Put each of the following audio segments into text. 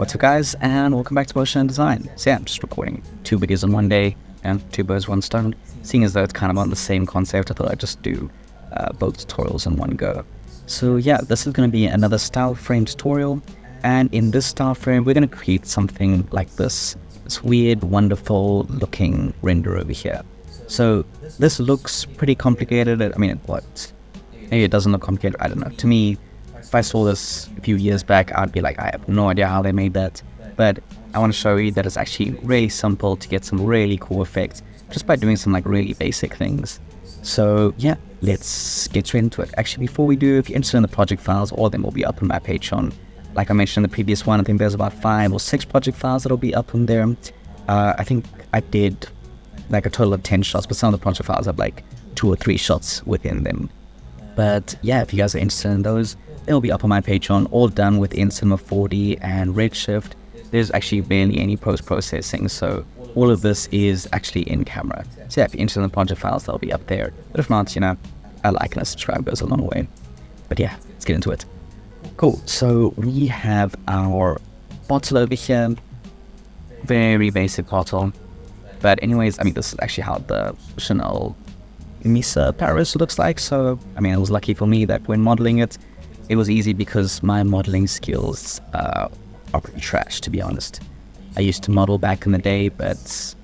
What's up, guys, and welcome back to Motion and Design. So yeah, I'm just recording 2 videos in one day and 2 birds, 1 stone. Seeing as though it's kind of on the same concept, I thought I'd just do both tutorials in one go. So yeah, this is going to be another style frame tutorial, and in this style frame, we're going to create something like this weird, wonderful looking render over here. So this looks pretty complicated. I mean, maybe it doesn't look complicated, I don't know. To me, if I saw this a few years back, I'd be like, I have no idea how they made that. But I want to show you that it's actually really simple to get some really cool effects just by doing some like really basic things. So yeah, let's get straight into it. Actually, before we do, if you're interested in the project files, all of them will be up on my Patreon. Like I mentioned in the previous one, I think there's about 5 or 6 project files that'll be up on there. I think I did like a total of 10 shots, but some of the project files have like 2 or 3 shots within them. But yeah, if you guys are interested in those, they'll be up on my Patreon, all done within Cinema 4D and Redshift. There's actually barely any post-processing, so all of this is actually in camera. So yeah, if you're interested in the project files, they'll be up there. But if not, you know, a like and a subscribe goes a long way. But yeah, let's get into it. Cool, so we have our bottle over here. Very basic bottle. But anyways, I mean, this is actually how the Chanel Misa Paris looks like. So, I mean, it was lucky for me that when modeling it, it was easy because my modeling skills are pretty trash, to be honest. I used to model back in the day, but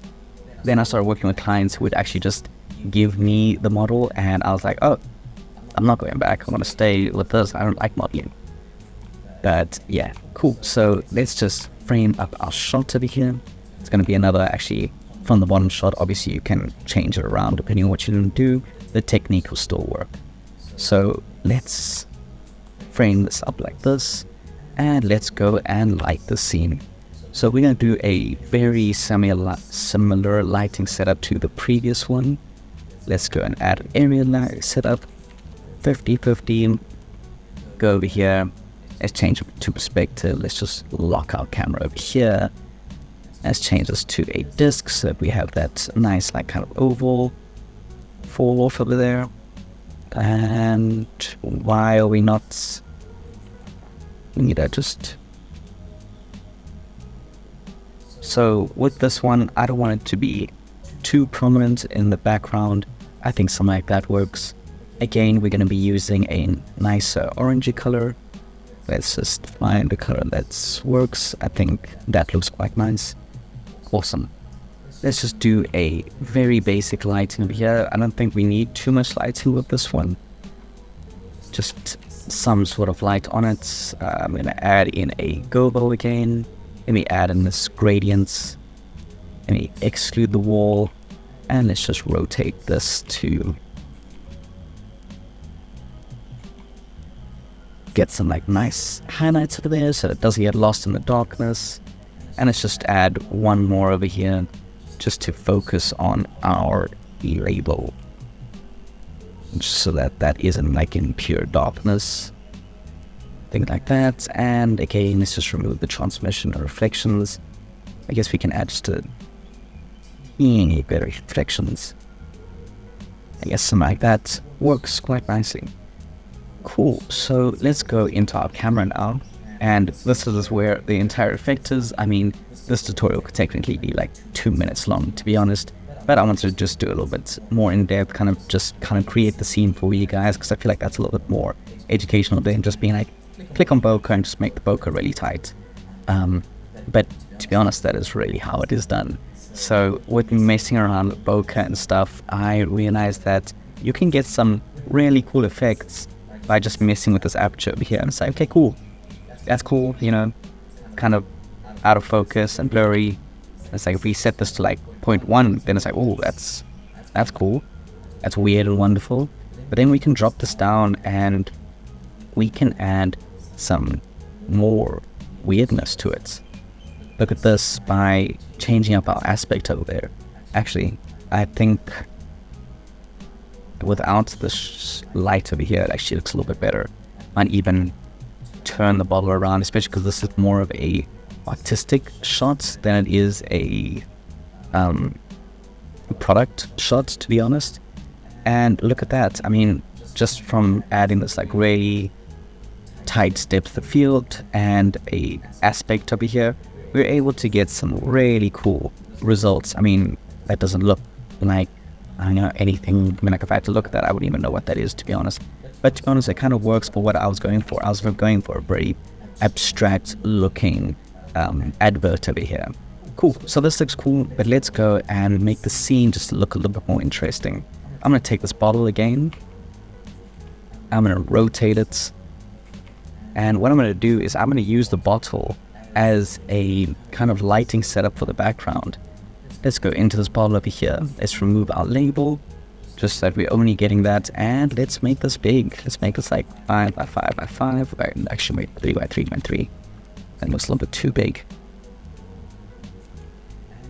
then I started working with clients who would actually just give me the model, and I was like, oh, I'm not going back. I want to stay with this. I don't like modeling. But yeah, cool. So let's just frame up our shot over here. It's going to be another actually from the bottom shot. Obviously, you can change it around depending on what you're going to do. The technique will still work. So let's frame this up like this, and let's go and light the scene. So we're going to do a very similar lighting setup to the previous one. Let's go and add an area light setup, 50-50. Go over here. Let's change it to perspective. Let's just lock our camera over here. Let's change this to a disc so that we have that nice like kind of oval fall off over there. And why are we not, so with this one, I don't want it to be too prominent in the background. I think something like that works. Again, we're going to be using a nicer orangey color. Let's just find a color that works. I think that looks quite nice. Awesome. Let's just do a very basic lighting over here. I don't think we need too much lighting with this one. Just some sort of light on it. I'm going to add in a gobo again. Let me add in this gradients. Let me exclude the wall. And let's just rotate this to get some like nice highlights over there so it doesn't get lost in the darkness. And let's just add one more over here just to focus on our label, so that that isn't like in pure darkness. Things like that. And again, let's just remove the transmission or reflections. I guess we can add just a teeny bit of reflections. I guess something like that works quite nicely. Cool, so let's go into our camera now. And this is where the entire effect is. I mean, this tutorial could technically be like 2 minutes long, to be honest. But I want to just do a little bit more in depth, kind of create the scene for you guys, because I feel like that's a little bit more educational than just being like, click on bokeh and just make the bokeh really tight. But to be honest, that is really how it is done. So with messing around with bokeh and stuff, I realized that you can get some really cool effects by just messing with this aperture over here. And it's like, okay, cool. That's cool, you know, kind of out of focus and blurry. It's like if we set this to like 0.1, then it's like, oh, that's cool. That's weird and wonderful. But then we can drop this down and we can add some more weirdness to it. Look at this by changing up our aspect over there. Actually, I think without this light over here, it actually looks a little bit better. Might even turn the bottle around, especially because this is more of a artistic shot than it is a product shot, to be honest. And look at that. I mean, just from adding this like really tight depth of field and a aspect over here, we're able to get some really cool results. I mean, that doesn't look like, I don't know, anything. I mean, like if I had to look at that, I wouldn't even know what that is, to be honest. But to be honest, it kind of works for what I was going for. I was going for a very abstract looking advert over here. Cool, so this looks cool, but let's go and make the scene just look a little bit more interesting. I'm going to take this bottle again. I'm going to rotate it. And what I'm going to do is I'm going to use the bottle as a kind of lighting setup for the background. Let's go into this bottle over here. Let's remove our label, just so that we're only getting that. And let's make this big. Let's make this like 5 by 5 by 5. Actually, wait, 3 by 3 by 3. That looks a little bit too big.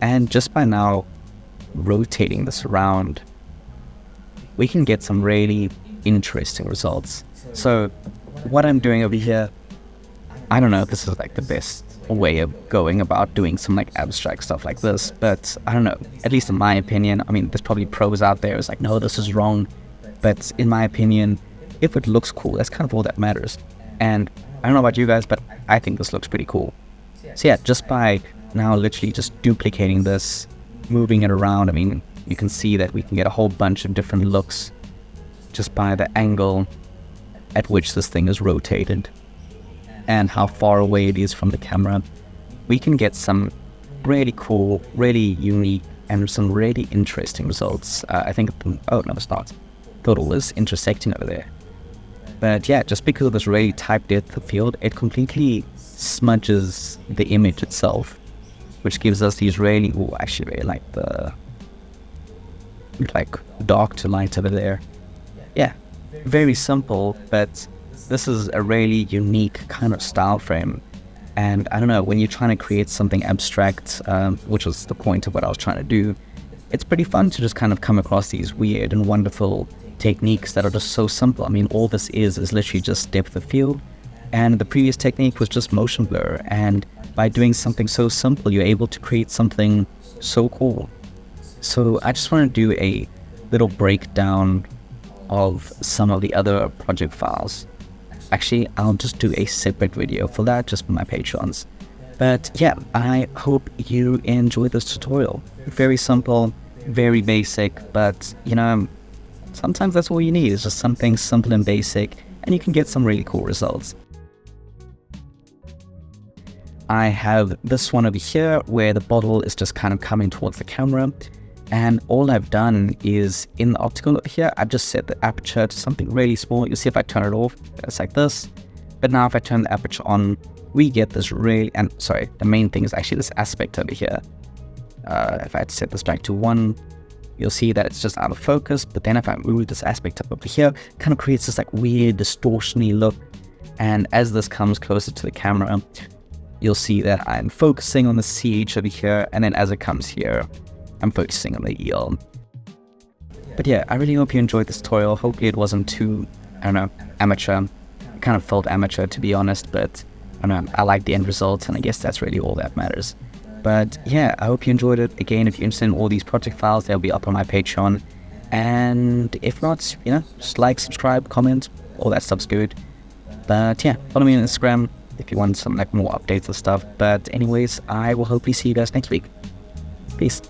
And just by now rotating this around, we can get some really interesting results. So what I'm doing over here, I don't know if this is like the best way of going about doing some like abstract stuff like this, but I don't know, at least in my opinion. I mean, there's probably pros out there who's like, no, this is wrong, but in my opinion, if it looks cool, that's kind of all that matters. And I don't know about you guys, but I think this looks pretty cool. So yeah, just by now literally just duplicating this, moving it around, I mean, you can see that we can get a whole bunch of different looks just by the angle at which this thing is rotated and how far away it is from the camera. We can get some really cool, really unique, and some really interesting results. I think, oh no, it's not. Thought all this intersecting over there. But yeah, just because of this really tight depth of field, it completely smudges the image itself, which gives us these really, oh, actually really like the, like dark to light over there. Yeah, very simple, but this is a really unique kind of style frame. And I don't know, when you're trying to create something abstract, which was the point of what I was trying to do, it's pretty fun to just kind of come across these weird and wonderful techniques that are just so simple. I mean, all this is literally just depth of field, and the previous technique was just motion blur. And by doing something so simple, you're able to create something so cool. So I just want to do a little breakdown of some of the other project files. Actually, I'll just do a separate video for that, just for my patrons. But yeah, I hope you enjoyed this tutorial. Very simple, very basic, but you know, sometimes that's all you need, is just something simple and basic, and you can get some really cool results. I have this one over here where the bottle is just kind of coming towards the camera. And all I've done is in the optical over here, I've just set the aperture to something really small. You'll see if I turn it off, it's like this. But now if I turn the aperture on, we get this really, and sorry, the main thing is actually this aspect over here. If I had to set this back to 1, you'll see that it's just out of focus. But then if I move this aspect up over here, it kind of creates this like weird distortion-y look. And as this comes closer to the camera, you'll see that I'm focusing on the CH over here. And then as it comes here, I'm focusing on the EL. But yeah, I really hope you enjoyed this tutorial. Hopefully it wasn't too, I don't know, amateur. It kind of felt amateur, to be honest, but I don't know, I like the end result, and I guess that's really all that matters. But yeah, I hope you enjoyed it. Again, if you're interested in all these project files, they'll be up on my Patreon. And if not, you know, just like, subscribe, comment, all that stuff's good. But yeah, follow me on Instagram if you want some like more updates and stuff. But anyways, I will hopefully see you guys next week. Peace.